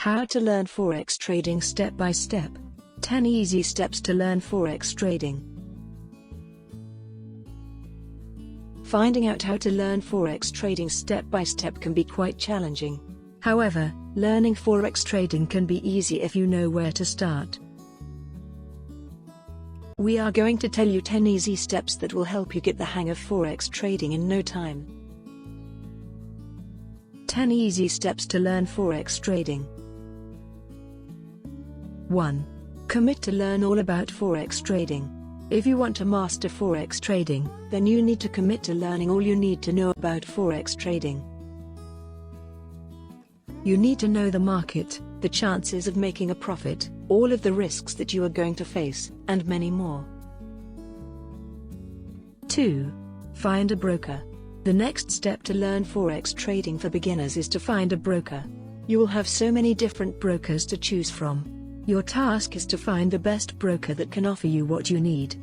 How to learn Forex trading step by step. 10 easy steps to learn Forex trading. Finding out how to learn Forex trading step by step can be quite challenging. However, learning Forex trading can be easy if you know where to start. We are going to tell you 10 easy steps that will help you get the hang of Forex trading in no time. 10 easy steps to learn Forex trading. 1. Commit to learn all about Forex trading. If you want to master Forex trading, then you need to commit to learning all you need to know about Forex trading. You need to know the market, the chances of making a profit, all of the risks that you are going to face, and many more. 2. Find a broker. The next step to learn Forex trading for beginners is to find a broker. You will have so many different brokers to choose from. Your task is to find the best broker that can offer you what you need.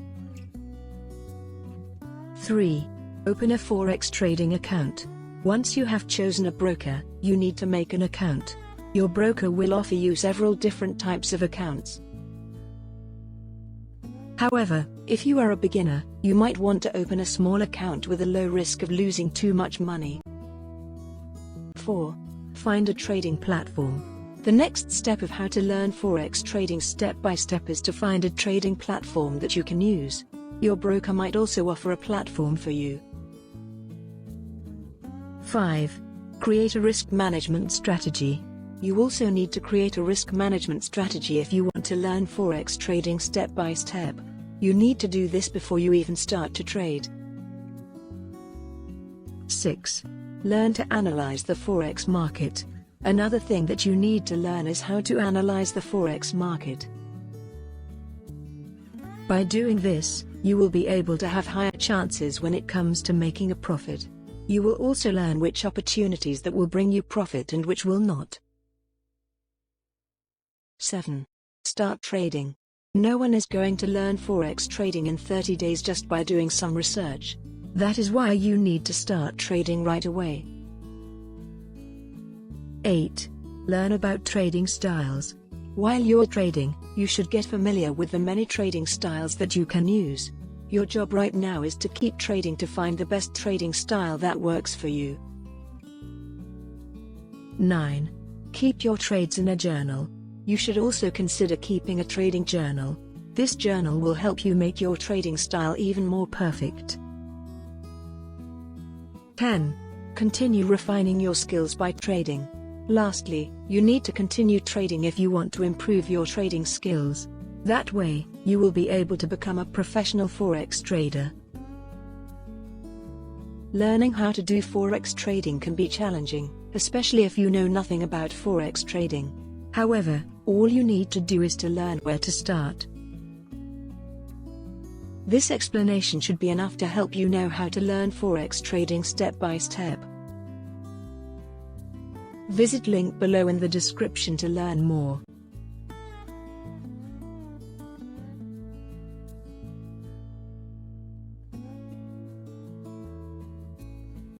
3. Open a Forex trading account. Once you have chosen a broker, you need to make an account. Your broker will offer you several different types of accounts. However, if you are a beginner, you might want to open a small account with a low risk of losing too much money. 4. Find a trading platform. The next step of how to learn Forex trading step by step is to find a trading platform that you can use. Your broker might also offer a platform for you. 5. Create a risk management strategy. You also need to create a risk management strategy if you want to learn Forex trading step by step. You need to do this before you even start to trade. 6. Learn to analyze the Forex market. Another thing that you need to learn is how to analyze the Forex market. By doing this, you will be able to have higher chances when it comes to making a profit. You will also learn which opportunities that will bring you profit and which will not. 7. Start trading. No one is going to learn Forex trading in 30 days just by doing some research. That is why you need to start trading right away. 8. Learn about trading styles. While you're trading, you should get familiar with the many trading styles that you can use. Your job right now is to keep trading to find the best trading style that works for you. 9. Keep your trades in a journal. You should also consider keeping a trading journal. This journal will help you make your trading style even more perfect. 10. Continue refining your skills by trading. Lastly, you need to continue trading if you want to improve your trading skills. That way, you will be able to become a professional Forex trader. Learning how to do Forex trading can be challenging, especially if you know nothing about Forex trading. However, all you need to do is to learn where to start. This explanation should be enough to help you know how to learn Forex trading step by step. Visit link below in the description to learn more.